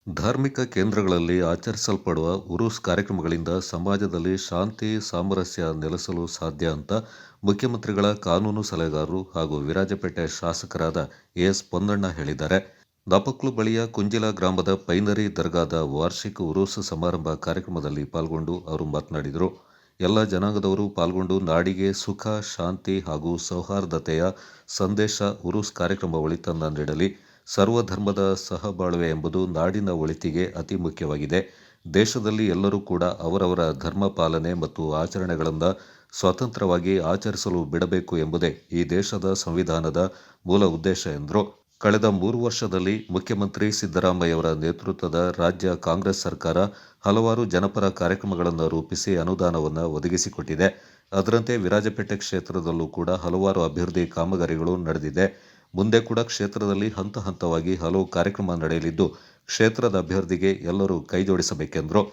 ಧಾರ್ಮಿಕ ಕೇಂದ್ರಗಳಲ್ಲಿ ಆಚರಿಸಲ್ಪಡುವ ಉರೂಸ್ ಕಾರ್ಯಕ್ರಮಗಳಿಂದ ಸಮಾಜದಲ್ಲಿ ಶಾಂತಿ ಸಾಮರಸ್ಯ ನೆಲೆಸಲು ಸಾಧ್ಯ ಅಂತ ಮುಖ್ಯಮಂತ್ರಿಗಳ ಕಾನೂನು ಸಲಹೆಗಾರರು ಹಾಗೂ ವಿರಾಜಪೇಟೆ ಶಾಸಕರಾದ ಎಸ್ ಪೊನ್ನಣ್ಣ ಹೇಳಿದ್ದಾರೆ. ನಾಪಕ್ಲು ಬಳಿಯ ಕುಂಜಿಲ ಗ್ರಾಮದ ಪೈನರಿ ದರ್ಗಾದ ವಾರ್ಷಿಕ ಉರೂಸ್ ಸಮಾರಂಭ ಕಾರ್ಯಕ್ರಮದಲ್ಲಿ ಪಾಲ್ಗೊಂಡು ಅವರು ಮಾತನಾಡಿದರು. ಎಲ್ಲ ಜನಾಂಗದವರು ಪಾಲ್ಗೊಂಡು ನಾಡಿಗೆ ಸುಖ, ಶಾಂತಿ ಹಾಗೂ ಸೌಹಾರ್ದತೆಯ ಸಂದೇಶ ಉರೂಸ್ ಕಾರ್ಯಕ್ರಮ ಒಳಿತನ್ನ ನೀಡಲಿ. ಸರ್ವಧರ್ಮದ ಸಹಬಾಳ್ವೆ ಎಂಬುದು ನಾಡಿನ ಒಳಿತಿಗೆ ಅತಿ ಮುಖ್ಯವಾಗಿದೆ. ದೇಶದಲ್ಲಿ ಎಲ್ಲರೂ ಕೂಡ ಅವರವರ ಧರ್ಮ ಪಾಲನೆ ಮತ್ತು ಆಚರಣೆಗಳನ್ನು ಸ್ವತಂತ್ರವಾಗಿ ಆಚರಿಸಲು ಬಿಡಬೇಕು ಎಂಬುದೇ ಈ ದೇಶದ ಸಂವಿಧಾನದ ಮೂಲ ಉದ್ದೇಶ ಎಂದರು. ಕಳೆದ 3 ವರ್ಷದಲ್ಲಿ ಮುಖ್ಯಮಂತ್ರಿ ಸಿದ್ದರಾಮಯ್ಯವರ ನೇತೃತ್ವದ ರಾಜ್ಯ ಕಾಂಗ್ರೆಸ್ ಸರ್ಕಾರ ಹಲವಾರು ಜನಪರ ಕಾರ್ಯಕ್ರಮಗಳನ್ನು ರೂಪಿಸಿ ಅನುದಾನವನ್ನು ಒದಗಿಸಿಕೊಟ್ಟಿದೆ. ಅದರಂತೆ ವಿರಾಜಪೇಟೆ ಕ್ಷೇತ್ರದಲ್ಲೂ ಕೂಡ ಹಲವಾರು ಅಭಿವೃದ್ಧಿ ಕಾಮಗಾರಿಗಳು ನಡೆದಿದೆ. ಮುಂದೆ ಕೂಡ ಕ್ಷೇತ್ರದಲ್ಲಿ ಹಂತ ಹಂತವಾಗಿ ಹಲವು ಕಾರ್ಯಕ್ರಮ ನಡೆಯಲಿದ್ದು, ಕ್ಷೇತ್ರದ ಅಭಿವೃದ್ಧಿಗೆ ಎಲ್ಲರೂ ಕೈಜೋಡಿಸಬೇಕೆಂದರು.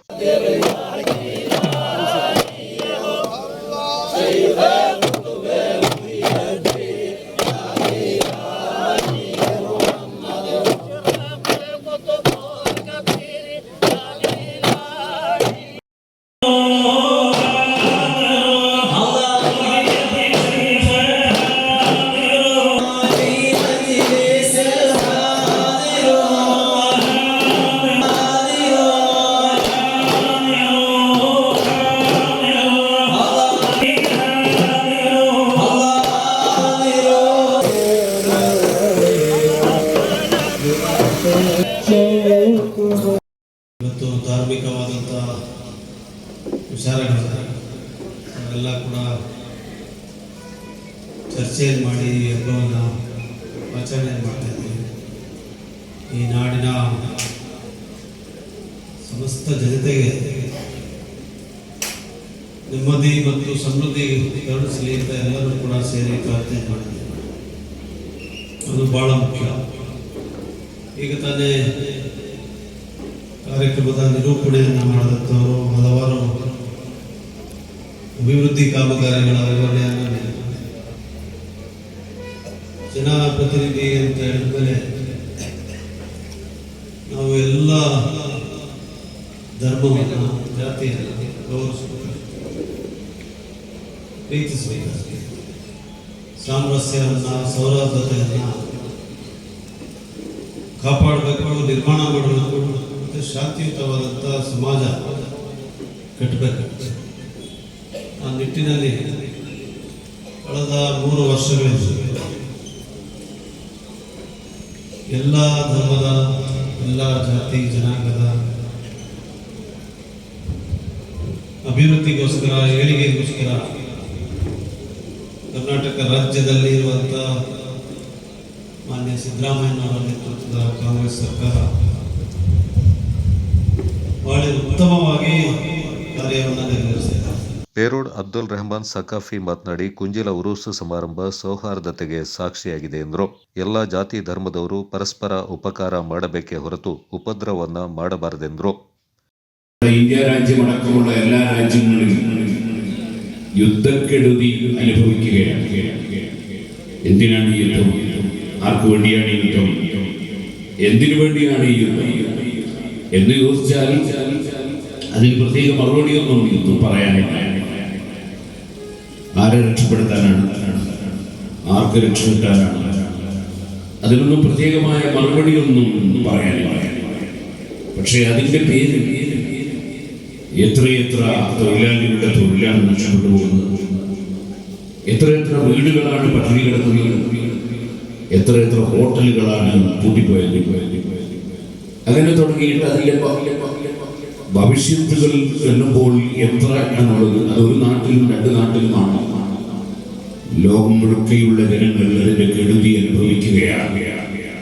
ಇವತ್ತು ಧಾರ್ಮಿಕವಾದಂಥ ವಿಚಾರಗಳಿದೆ, ಅವರೆಲ್ಲ ಕೂಡ ಚರ್ಚೆಯನ್ನು ಮಾಡಿ ಹಬ್ಬವನ್ನು ಆಚರಣೆ ಮಾಡ್ತಾಯಿದ್ದೀವಿ. ಈ ನಾಡಿನ ಸಮಸ್ತ ಜನತೆಗೆ ನೆಮ್ಮದಿ ಮತ್ತು ಸಮೃದ್ಧಿ ಕರುಣಿಸಲಿ ಅಂತ ಎಲ್ಲರೂ ಕೂಡ ಸೇರಿ ಪ್ರಾರ್ಥನೆ ಮಾಡ್ತೀವಿ. ಅದು ಭಾಳ ಮುಖ್ಯ. ಈಗ ತಾನೇ ಕಾರ್ಯಕ್ರಮದ ನಿರೂಪಣೆಯನ್ನು ಮಾಡಿದಂಥವರು ಹಲವಾರು ಅಭಿವೃದ್ಧಿ ಕಾಮಗಾರಿಗಳ ವಿವರಣೆಯನ್ನು ನೀಡಿದ್ದಾರೆ. ಜನಪ್ರತಿನಿಧಿ ಅಂತ ಹೇಳಿದ್ಮೇಲೆ ನಾವು ಎಲ್ಲ ಧರ್ಮವನ್ನು, ಜಾತಿಯನ್ನು ಗೌರವಿಸಬೇಕು, ಪ್ರೀತಿಸಬೇಕಾಗಿದೆ. ಸಾಮರಸ್ಯವನ್ನು, ಸೌಹಾರ್ದತೆಯನ್ನು ಕಾಪಾಡಬೇಕು, ನಿರ್ಮಾಣ ಮಾಡಬೇಕು ಮತ್ತು ಶಾಂತಿಯುತವಾದಂಥ ಸಮಾಜ ಕಟ್ಟಬೇಕಾಗ್ತದೆ. ಆ ನಿಟ್ಟಿನಲ್ಲಿ ಕಳೆದ 3 ವರ್ಷಗಳಿಂದ ಎಲ್ಲ ಧರ್ಮದ, ಎಲ್ಲ ಜಾತಿ ಜನಾಂಗದ ಅಭಿವೃದ್ಧಿಗೋಸ್ಕರ, ಏಳಿಗೆಗೋಸ್ಕರ ಕರ್ನಾಟಕ ರಾಜ್ಯದಲ್ಲಿ ಇರುವಂಥ ಮಾನ್ಯ ಸಿದ್ದರಾಮಯ್ಯನವರ ನೇತೃತ್ವದ ಕಾಂಗ್ರೆಸ್ ಸರ್ಕಾರ ಬಹಳ ಉತ್ತಮವಾಗಿ ಕಾರ್ಯವನ್ನು ನಿರ್ವಹಿಸಿದೆ. ಪೇರೋಡ್ ಅಬ್ದುಲ್ ರೆಹಮಾನ್ ಸಕಾಫಿ ಮಾತನಾಡಿ, ಕುಂಜಿಲ ಉರೂಸ್ ಸಮಾರಂಭ ಸೌಹಾರ್ದತೆಗೆ ಸಾಕ್ಷಿಯಾಗಿದೆ ಎಂದರು. ಎಲ್ಲ ಜಾತಿ ಧರ್ಮದವರು ಪರಸ್ಪರ ಉಪಕಾರ ಮಾಡಬೇಕೇ ಹೊರತು ಉಪದ್ರವನ್ನ ಮಾಡಬಾರದೆಂದರು. ഇന്ത്യ രാജ്യമടക്കമുള്ള എല്ലാ രാജ്യങ്ങളിലും യുദ്ധക്കെടുതി അനുഭവിക്കുകയാണ്. എന്തിനാണ് ഈ യുദ്ധം? ആർക്കു വേണ്ടിയാണ് ഈ യുദ്ധം? എന്തിനു വേണ്ടിയാണ് ഈ യുദ്ധം എന്ന് ചോദിച്ചാൽ അതിന് പ്രത്യേക മറുപടിയൊന്നും യുദ്ധം പറയാനില്ല. ആരെ രക്ഷപ്പെടുത്താനാണ്? ആർക്ക് രക്ഷ കിട്ടാനാണ്? അതിനൊന്നും പ്രത്യേകമായ മറുപടിയൊന്നും പറയാനില്ല. പക്ഷേ അതിൻ്റെ പേരിൽ എത്രയെത്ര തൊഴിലാളികളുടെ തൊഴിലാണ് നഷ്ടപ്പെട്ടു പോകുന്നത്, എത്രയെത്ര വീടുകളാണ് പട്ടിണി കിടക്കുന്നത്, എത്രയെത്ര ഹോട്ടലുകളാണ് പൂട്ടിപ്പോയത്. അങ്ങനെ തുടങ്ങിയിട്ട് അതിൻ്റെ ഭവിഷ്യത്തുകൾ എണ്ണുമ്പോൾ എത്ര എന്നുള്ളത് അതൊരു നാട്ടിലും 2 നാട്ടിലുമാണ്. ലോകം മുഴുക്കെയുള്ള ജനങ്ങൾ അതിൻ്റെ കെടുതി അനുഭവിക്കുകയാണ്.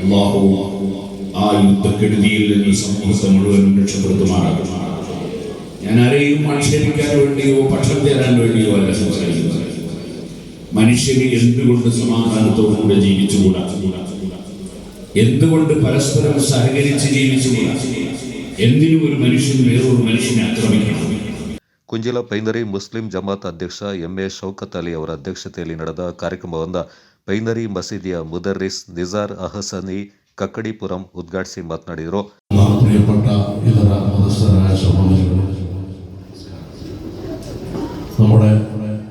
അല്ലാഹു ആ യുദ്ധക്കെടുതിയിൽ നിന്ന് സമൂഹത്തെ മുഴുവൻ രക്ഷപ്പെടുത്തുമാറാകും. ഞാൻ ആരെയും ആക്ഷേപിക്കാൻ വേണ്ടിയോ പക്ഷം ചേരാൻ വേണ്ടിയോ അല്ല സംസാരിക്കുന്നത്. മനുഷ്യന് എന്തുകൊണ്ട് സമാധാനത്തോടുകൂടെ ജീവിച്ചുകൂടാ? എന്തുകൊണ്ട് പരസ്പരം സഹകരിച്ച് ജീവിച്ചുകൂടാ? എന്തിനും ഒരു മനുഷ്യൻ വേറൊരു മനുഷ്യനെ ആക്രമിക്കണം? ಕುಂಜಿಲ ಪೈನರಿ ಮುಸ್ಲಿಂ ಜಮಾತ್ ಅಧ್ಯಕ್ಷ ಎಂ.ಎ. ಶೌಕತ್ ಅಲಿ ಅವರ ಅಧ್ಯಕ್ಷತೆಯಲ್ಲಿ ನಡೆದ ಕಾರ್ಯಕ್ರಮವನ್ನು ಪೈನರಿ ಮಸೀದಿಯ ಮುದರ್ರಿಸ್ ನಿಜಾರ್ ಅಹಸನಿ ಕಕ್ಕಡಿಪುರಂ ಉದ್ಘಾಟಿಸಿ ಮಾತನಾಡಿದರು. പ്രിയപ്പെട്ട ഇതര മതസ്ഥരായ സഹോദരങ്ങൾ, നമ്മുടെ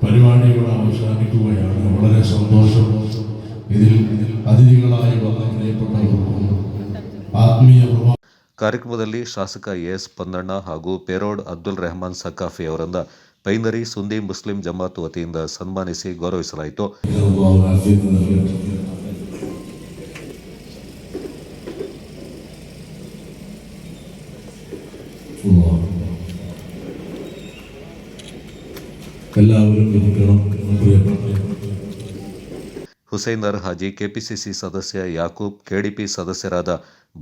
പരിപാടി ഇവിടെ അവസാനിക്കുകയാണ്. വളരെ സന്തോഷം. ഇതിൽ അതിഥികളായി വന്ന പ്രിയപ്പെട്ടവർക്കും ആത്മീയ ಕಾರ್ಯಕ್ರಮದಲ್ಲಿ ಶಾಸಕ ಎಸ್ ಪನ್ನಣ್ಣ ಹಾಗೂ ಪೇರೋಡ್ ಅಬ್ದುಲ್ ರೆಹಮಾನ್ ಸಕಾಫಿ ಅವರನ್ನ ಪೈನರಿ ಸುನ್ನಿ ಮುಸ್ಲಿಂ ಜಮಾತ್ ವತಿಯಿಂದ ಸನ್ಮಾನಿಸಿ ಗೌರವಿಸಲಾಯಿತು. എല്ലാവരും ലഭിക്കണം. പ്രിയപ്പെട്ട ಹುಸೈನರ್ ಹಾಜಿ, ಕೆಪಿಸಿಸಿ ಸದಸ್ಯ ಯಾಕೂಬ್, ಕೆಡಿಪಿ ಸದಸ್ಯರಾದ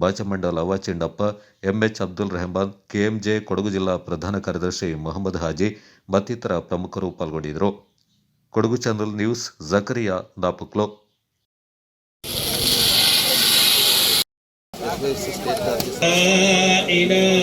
ಬಾಚಮಂಡಲ್ ಅವ್ವಾಚಿಂಡಪ್ಪ, ಎಂಎಚ್ ಅಬ್ದುಲ್ ರೆಹಮಾನ್, ಕೆಎಂಜೆ ಕೊಡಗು ಜಿಲ್ಲಾ ಪ್ರಧಾನ ಕಾರ್ಯದರ್ಶಿ ಮೊಹಮ್ಮದ್ ಹಾಜಿ ಮತ್ತಿತರ ಪ್ರಮುಖರು ಪಾಲ್ಗೊಂಡಿದ್ದರು. Kodagu channel news, Zakariya Napoklu. لا إله